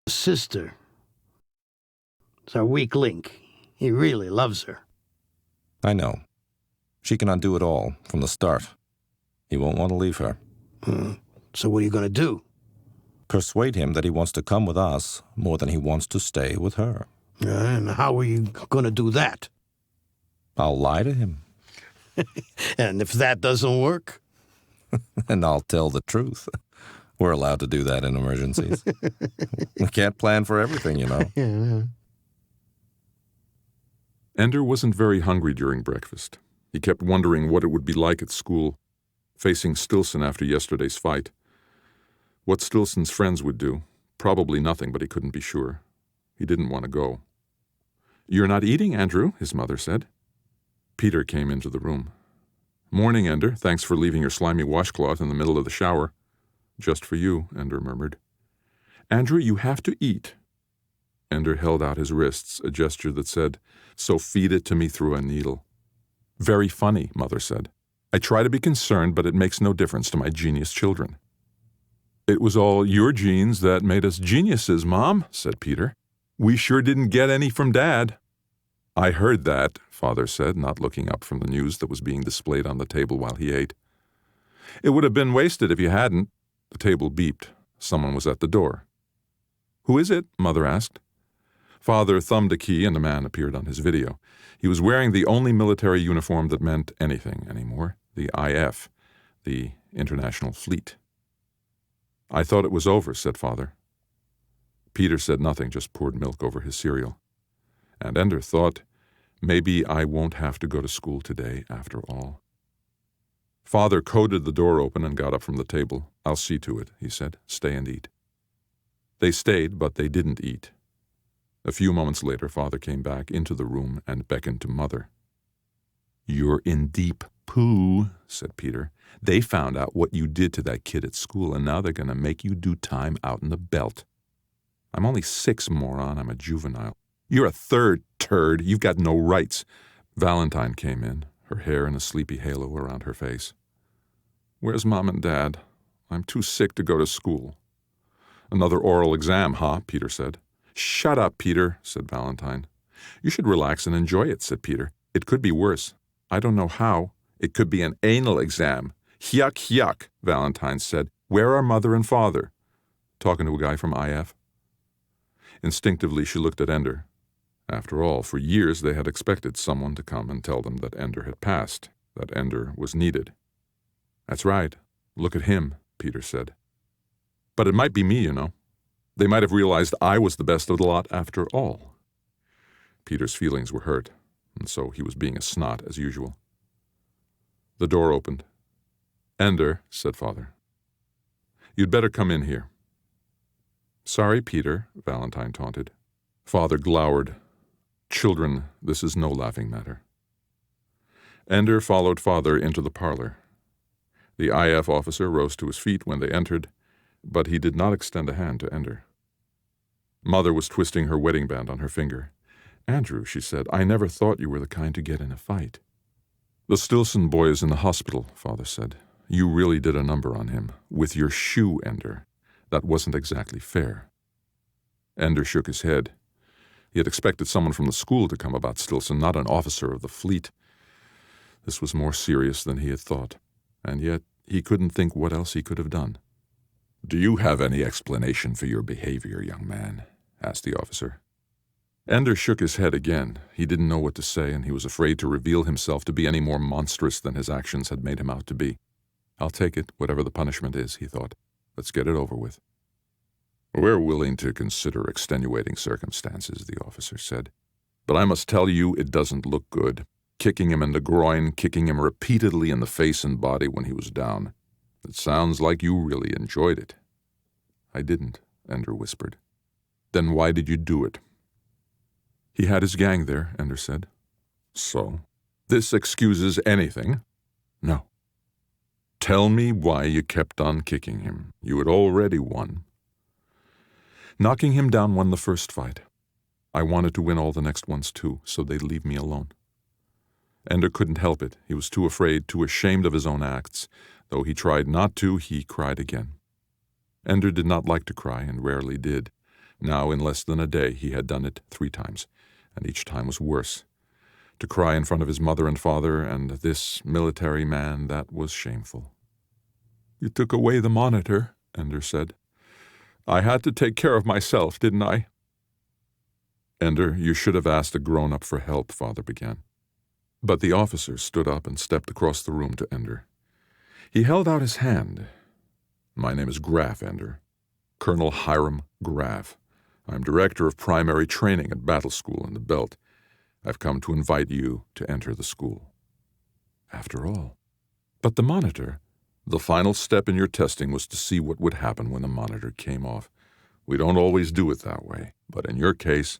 Sister. It's our weak link. He really loves her. I know. She can undo it all, from the start. He won't want to leave her. So what are you going to do? Persuade him that he wants to come with us more than he wants to stay with her. And how are you going to do that? I'll lie to him. And if that doesn't work? And I'll tell the truth. We're allowed to do that in emergencies. We can't plan for everything, you know. Yeah. Ender wasn't very hungry during breakfast. He kept wondering what it would be like at school, facing Stilson after yesterday's fight. What Stilson's friends would do, probably nothing, but he couldn't be sure. He didn't want to go. "You're not eating, Andrew," his mother said. Peter came into the room. "Morning, Ender. Thanks for leaving your slimy washcloth in the middle of the shower." "Just for you," Ender murmured. "Andrew, you have to eat." Ender held out his wrists, a gesture that said, "So feed it to me through a needle." "Very funny," Mother said. "I try to be concerned, but it makes no difference to my genius children." "It was all your genes that made us geniuses, Mom," said Peter. "We sure didn't get any from Dad." "I heard that," Father said, not looking up from the news that was being displayed on the table while he ate. "It would have been wasted if you hadn't." The table beeped. Someone was at the door. "Who is it?" Mother asked. Father thumbed a key and a man appeared on his video. He was wearing the only military uniform that meant anything anymore, the IF, the International Fleet. "I thought it was over," said Father. Peter said nothing, just poured milk over his cereal. And Ender thought, maybe I won't have to go to school today after all. Father coded the door open and got up from the table. "I'll see to it," he said. "Stay and eat." They stayed, but they didn't eat. A few moments later, Father came back into the room and beckoned to Mother. "You're in deep poo," said Peter. "They found out what you did to that kid at school, and now they're going to make you do time out in the belt." "I'm only 6, moron. I'm a juvenile." "You're a third turd. You've got no rights." Valentine came in, her hair in a sleepy halo around her face. "Where's Mom and Dad? I'm too sick to go to school." "Another oral exam, huh?" Peter said. "Shut up, Peter," said Valentine. "You should relax and enjoy it," said Peter. "It could be worse. I don't know how. It could be an anal exam." "Yuck, yuck," Valentine said. "Where are Mother and Father?" "Talking to a guy from IF." Instinctively, she looked at Ender. After all, for years they had expected someone to come and tell them that Ender had passed, that Ender was needed. "That's right. Look at him," Peter said. "But it might be me, you know. They might have realized I was the best of the lot after all." Peter's feelings were hurt, and so he was being a snot as usual. The door opened. "Ender," said Father. "You'd better come in here." "Sorry, Peter," Valentine taunted. Father glowered. "Children, this is no laughing matter." Ender followed Father into the parlor. The IF officer rose to his feet when they entered, but he did not extend a hand to Ender. Mother was twisting her wedding band on her finger. "Andrew," she said, "I never thought you were the kind to get in a fight." "The Stilson boy is in the hospital," Father said. "You really did a number on him. With your shoe, Ender. That wasn't exactly fair." Ender shook his head. He had expected someone from the school to come about Stilson, not an officer of the fleet. This was more serious than he had thought, and yet he couldn't think what else he could have done. "Do you have any explanation for your behavior, young man?" asked the officer. Ender shook his head again. He didn't know what to say, and he was afraid to reveal himself to be any more monstrous than his actions had made him out to be. "I'll take it, whatever the punishment is," he thought. "Let's get it over with." "We're willing to consider extenuating circumstances," the officer said. "But I must tell you it doesn't look good. Kicking him in the groin, kicking him repeatedly in the face and body when he was down. It sounds like you really enjoyed it." "I didn't," Ender whispered. "Then why did you do it?" "He had his gang there," Ender said. "So? This excuses anything?" "No." "Tell me why you kept on kicking him. You had already won." "Knocking him down won the first fight. I wanted to win all the next ones too, so they'd leave me alone." Ender couldn't help it. He was too afraid, too ashamed of his own acts. Though he tried not to, he cried again. Ender did not like to cry and rarely did, Now, in less than a day, he had done it 3 times, and each time was worse. To cry in front of his mother and father and this military man, that was shameful. "You took away the monitor," Ender said. "I had to take care of myself, didn't I?" "Ender, you should have asked a grown-up for help," Father began. But the officer stood up and stepped across the room to Ender. He held out his hand. "My name is Graf, Ender. Colonel Hiram Graf. I'm director of primary training at Battle School in the Belt. I've come to invite you to enter the school." After all. But the monitor. The final step in your testing was to see what would happen when the monitor came off. We don't always do it that way, but in your case...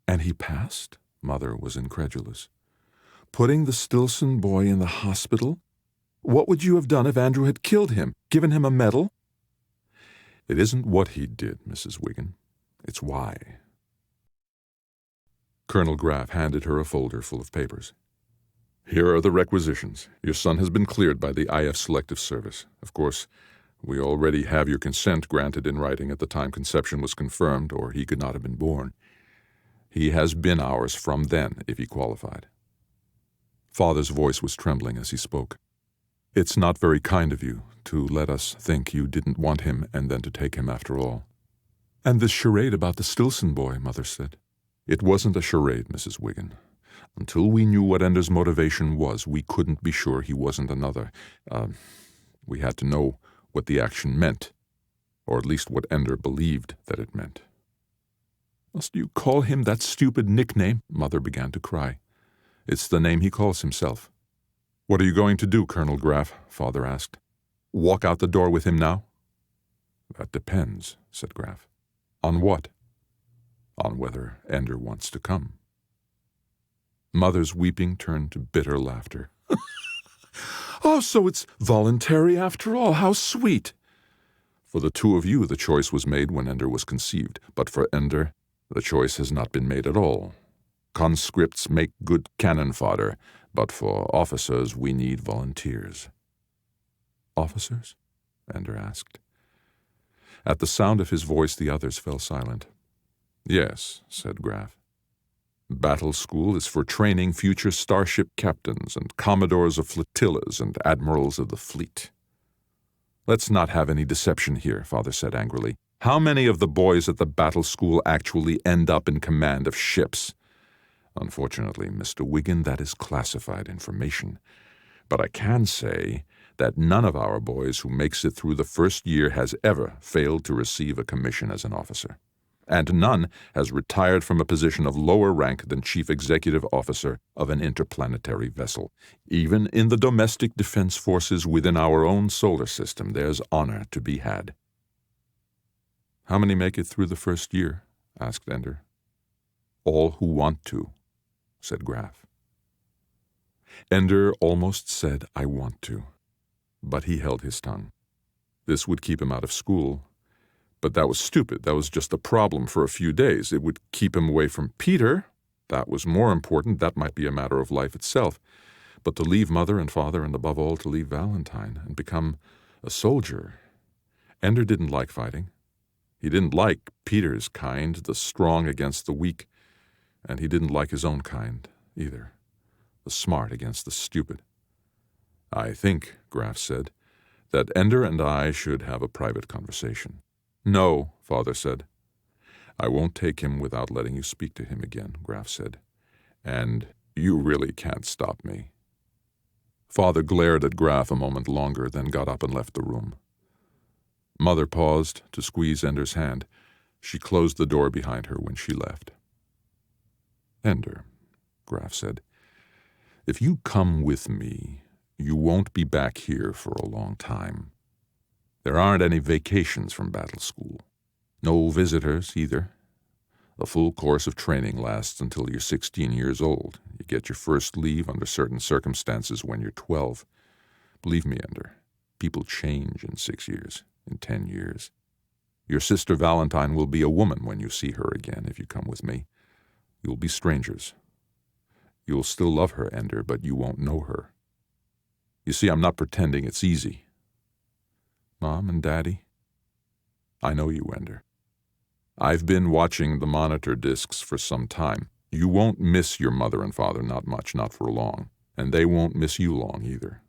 "And he passed?" Mother was incredulous. "Putting the Stilson boy in the hospital? What would you have done if Andrew had killed him? Given him a medal?" "It isn't what he did, Mrs. Wiggin. It's why." Colonel Graf handed her a folder full of papers. "Here are the requisitions. Your son has been cleared by the IF Selective Service. Of course, we already have your consent granted in writing at the time conception was confirmed, or he could not have been born. He has been ours from then, if he qualified." Father's voice was trembling as he spoke. "It's not very kind of you to let us think you didn't want him and then to take him after all." "And this charade about the Stilson boy," Mother said. "It wasn't a charade, Mrs. Wiggin. Until we knew what Ender's motivation was, we couldn't be sure he wasn't another. We had to know what the action meant, or at least what Ender believed that it meant." "Must you call him that stupid nickname?" Mother began to cry. "It's the name he calls himself." "What are you going to do, Colonel Graf?" Father asked. "Walk out the door with him now?" "That depends," said Graf. "On what?" "On whether Ender wants to come." Mother's weeping turned to bitter laughter. "Oh, so it's voluntary after all. How sweet!" "For the 2 of you, the choice was made when Ender was conceived. But for Ender, the choice has not been made at all. Conscripts make good cannon fodder, but for officers we need volunteers." "Officers?" Ender asked. At the sound of his voice, the others fell silent. "Yes," said Graf. "Battle School is for training future starship captains and commodores of flotillas and admirals of the fleet." "Let's not have any deception here," Father said angrily. "How many of the boys at the Battle School actually end up in command of ships?" "Unfortunately, Mr. Wiggin, that is classified information. But I can say that none of our boys who makes it through the first year has ever failed to receive a commission as an officer. And none has retired from a position of lower rank than Chief Executive Officer of an interplanetary vessel. Even in the domestic defense forces within our own solar system, there's honor to be had." "How many make it through the first year?" asked Ender. "All who want to," said Graf. Ender almost said, "I want to," but he held his tongue. This would keep him out of school. But that was stupid. That was just a problem for a few days. It would keep him away from Peter. That was more important. That might be a matter of life itself. But to leave Mother and Father, and above all to leave Valentine, and become a soldier. Ender didn't like fighting. He didn't like Peter's kind, the strong against the weak. And he didn't like his own kind, either. The smart against the stupid. "I think," Graf said, "that Ender and I should have a private conversation." "No," Father said. "I won't take him without letting you speak to him again," Graf said. "And you really can't stop me." Father glared at Graf a moment longer, then got up and left the room. Mother paused to squeeze Ender's hand. She closed the door behind her when she left. "Ender," Graf said, "if you come with me, you won't be back here for a long time. There aren't any vacations from Battle School. No visitors, either. A full course of training lasts until you're 16 years old. You get your first leave under certain circumstances when you're 12. Believe me, Ender, people change in 6 years, in 10 years. Your sister Valentine will be a woman when you see her again if you come with me. You'll be strangers. You'll still love her, Ender, but you won't know her. You see, I'm not pretending it's easy. Mom and Daddy, I know you, Ender. I've been watching the monitor discs for some time. You won't miss your mother and father, not much, not for long. And they won't miss you long either.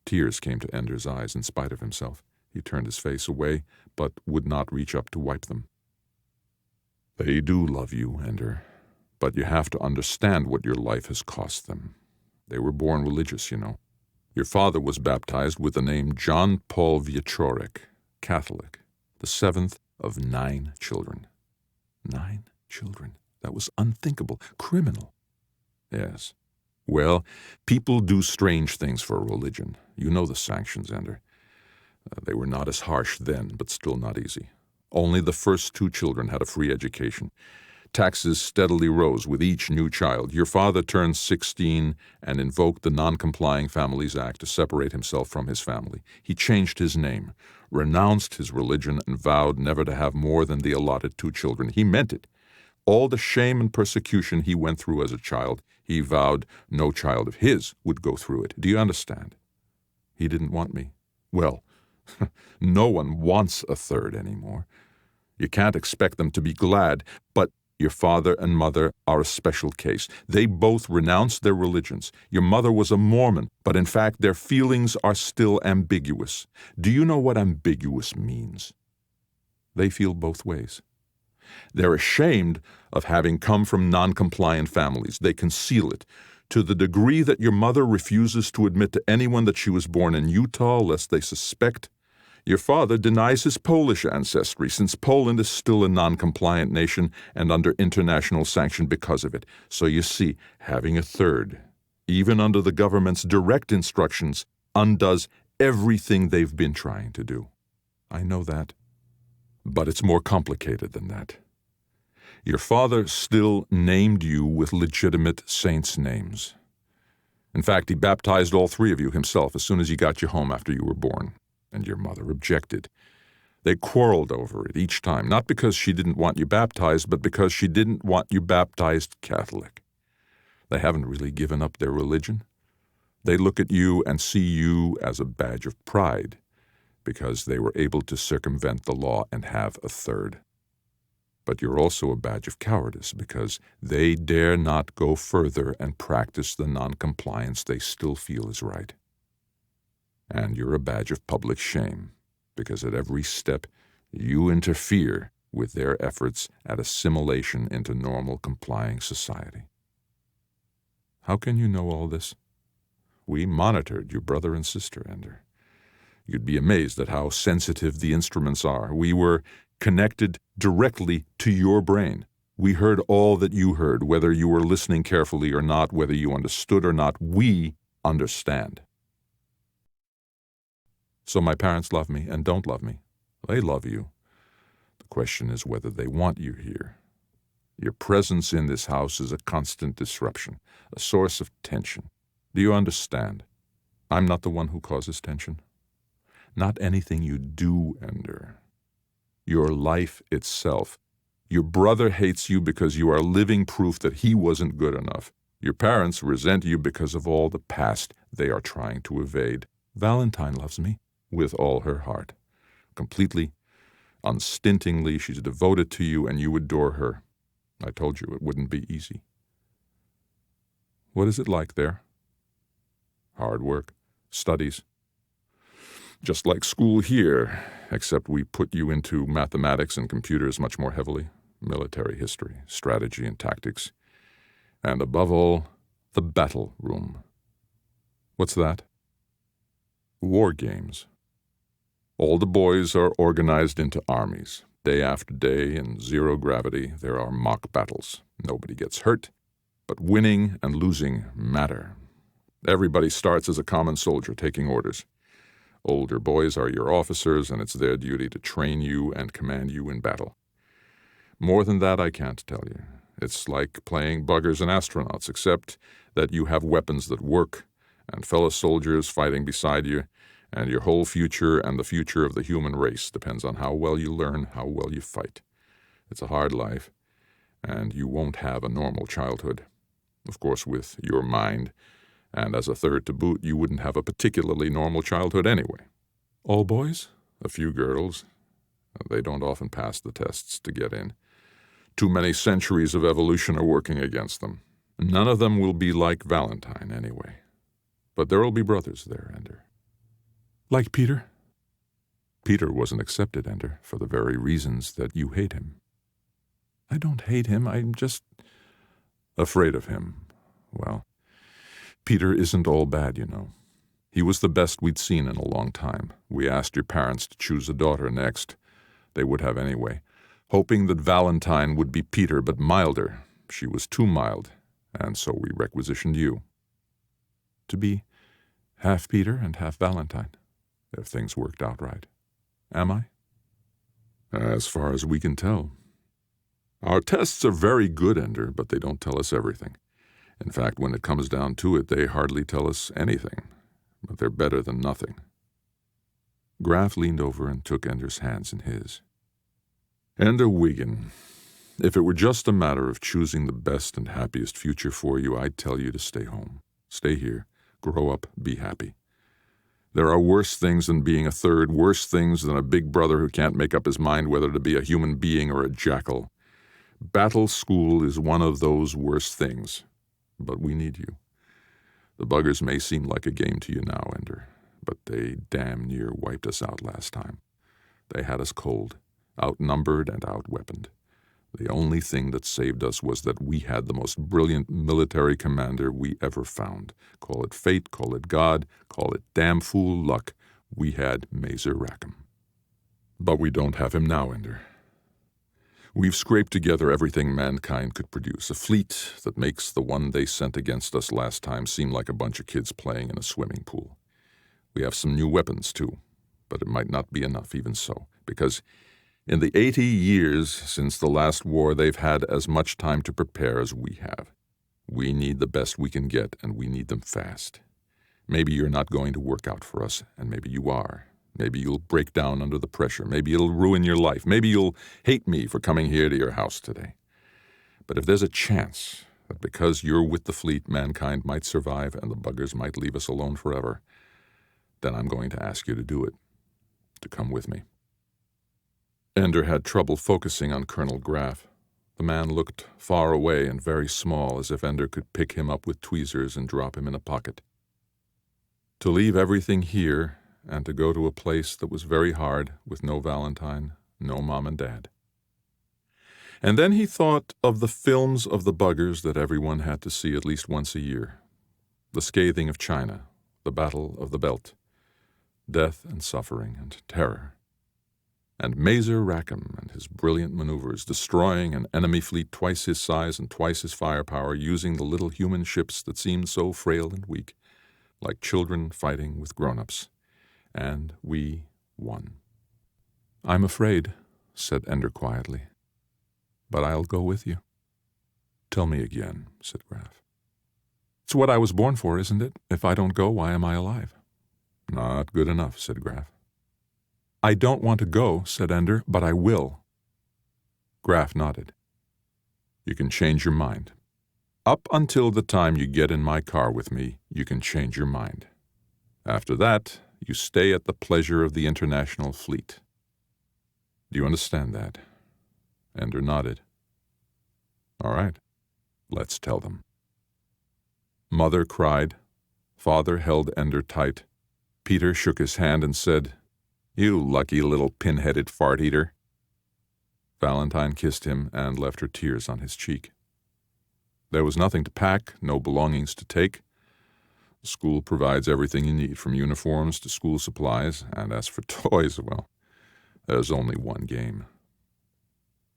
Tears came to Ender's eyes in spite of himself. He turned his face away, but would not reach up to wipe them. They do love you, Ender, but you have to understand what your life has cost them. They were born religious, you know. Your father was baptized with the name John Paul Wieczorek, Catholic, the 7th of 9 children. 9 children. That was unthinkable, criminal. Yes. Well, people do strange things for a religion. You know the sanctions, Ender. They were not as harsh then, but still not easy. Only the first 2 children had a free education. Taxes steadily rose with each new child. Your father turned 16 and invoked the Non-Complying Families Act to separate himself from his family. He changed his name, renounced his religion, and vowed never to have more than the allotted 2 children. He meant it. All the shame and persecution he went through as a child, he vowed no child of his would go through it. Do you understand? He didn't want me. Well, no one wants a third anymore. You can't expect them to be glad, but your father and mother are a special case. They both renounced their religions. Your mother was a Mormon, but in fact their feelings are still ambiguous. Do you know what ambiguous means? They feel both ways. They're ashamed of having come from non-compliant families. They conceal it, to the degree that your mother refuses to admit to anyone that she was born in Utah, lest they suspect. Your father denies his Polish ancestry, since Poland is still a non-compliant nation and under international sanction because of it. So you see, having a third, even under the government's direct instructions, undoes everything they've been trying to do. I know that. But it's more complicated than that. Your father still named you with legitimate saints' names. In fact, he baptized all 3 of you himself as soon as he got you home after you were born, and your mother objected. They quarreled over it each time, not because she didn't want you baptized, but because she didn't want you baptized Catholic. They haven't really given up their religion. They look at you and see you as a badge of pride, because they were able to circumvent the law and have a third. But you're also a badge of cowardice, because they dare not go further and practice the non-compliance they still feel is right. And you're a badge of public shame, because at every step you interfere with their efforts at assimilation into normal complying society. How can you know all this? We monitored your brother and sister, Ender. You'd be amazed at how sensitive the instruments are. We were connected directly to your brain. We heard all that you heard, whether you were listening carefully or not, whether you understood or not. We understand. So my parents love me and don't love me. They love you. The question is whether they want you here. Your presence in this house is a constant disruption, a source of tension. Do you understand? I'm not the one who causes tension. Not anything you do, Ender. Your life itself. Your brother hates you because you are living proof that he wasn't good enough. Your parents resent you because of all the past they are trying to evade. Valentine loves me with all her heart. Completely, unstintingly, she's devoted to you, and you adore her. I told you it wouldn't be easy. What is it like there? Hard work, studies. Just like school here, except we put you into mathematics and computers much more heavily, military history, strategy and tactics, and above all, the battle room. What's that? War games. All the boys are organized into armies. Day after day, in zero gravity, there are mock battles. Nobody gets hurt, but winning and losing matter. Everybody starts as a common soldier taking orders. Older boys are your officers, and it's their duty to train you and command you in battle. More than that, I can't tell you. It's like playing buggers and astronauts, except that you have weapons that work, and fellow soldiers fighting beside you, and your whole future and the future of the human race depends on how well you learn, how well you fight. It's a hard life, and you won't have a normal childhood. Of course, with your mind, and as a third to boot, you wouldn't have a particularly normal childhood anyway. All boys? A few girls. They don't often pass the tests to get in. Too many centuries of evolution are working against them. None of them will be like Valentine, anyway. But there will be brothers there, Ender. Like Peter? Peter wasn't accepted, Ender, for the very reasons that you hate him. I don't hate him. I'm just afraid of him. Well, Peter isn't all bad, you know. He was the best we'd seen in a long time. We asked your parents to choose a daughter next. They would have anyway, hoping that Valentine would be Peter, but milder. She was too mild, and so we requisitioned you. To be half Peter and half Valentine, if things worked out right. Am I? As far as we can tell. Our tests are very good, Ender, but they don't tell us everything. In fact, when it comes down to it, they hardly tell us anything. But they're better than nothing. Graf leaned over and took Ender's hands in his. Ender Wiegand, if it were just a matter of choosing the best and happiest future for you, I'd tell you to stay home. Stay here. Grow up. Be happy. There are worse things than being a third, worse things than a big brother who can't make up his mind whether to be a human being or a jackal. Battle school is one of those worst things, but we need you. The buggers may seem like a game to you now, Ender, but they damn near wiped us out last time. They had us cold, outnumbered and outweaponed. The only thing that saved us was that we had the most brilliant military commander we ever found. Call it fate, call it God, call it damn fool luck. We had Mazer Rackham. But we don't have him now, Ender. We've scraped together everything mankind could produce, a fleet that makes the one they sent against us last time seem like a bunch of kids playing in a swimming pool. We have some new weapons, too, but it might not be enough even so, because in the 80 years since the last war, they've had as much time to prepare as we have. We need the best we can get, and we need them fast. Maybe you're not going to work out for us, and maybe you are. Maybe you'll break down under the pressure. Maybe it'll ruin your life. Maybe you'll hate me for coming here to your house today. But if there's a chance that because you're with the fleet, mankind might survive and the buggers might leave us alone forever, then I'm going to ask you to do it, to come with me. Ender had trouble focusing on Colonel Graf. The man looked far away and very small, as if Ender could pick him up with tweezers and drop him in a pocket. To leave everything here and to go to a place that was very hard with no Valentine, no Mom and Dad. And then he thought of the films of the buggers that everyone had to see at least once a year. The Scathing of China, the Battle of the Belt, death and suffering and terror. And Mazer Rackham and his brilliant maneuvers, destroying an enemy fleet twice his size and twice his firepower, using the little human ships that seemed so frail and weak, like children fighting with grown-ups. And we won. I'm afraid, said Ender quietly, but I'll go with you. Tell me again, said Graf. It's what I was born for, isn't it? If I don't go, why am I alive? Not good enough, said Graf. I don't want to go, said Ender, but I will. Graf nodded. You can change your mind. Up until the time you get in my car with me, you can change your mind. After that, you stay at the pleasure of the international fleet. Do you understand that? Ender nodded. All right, let's tell them. Mother cried. Father held Ender tight. Peter shook his hand and said, You lucky little pin-headed fart-eater. Valentine kissed him and left her tears on his cheek. There was nothing to pack, no belongings to take. The school provides everything you need, from uniforms to school supplies, and as for toys, well, there's only one game.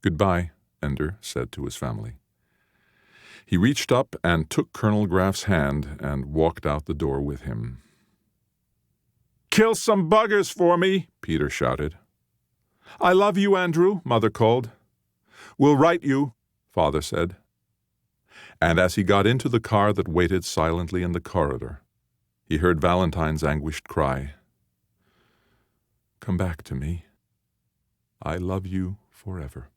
Goodbye, Ender said to his family. He reached up and took Colonel Graf's hand and walked out the door with him. Kill some buggers for me, Peter shouted. I love you, Andrew, Mother called. We'll write you, Father said. And as he got into the car that waited silently in the corridor, he heard Valentine's anguished cry. Come back to me. I love you forever.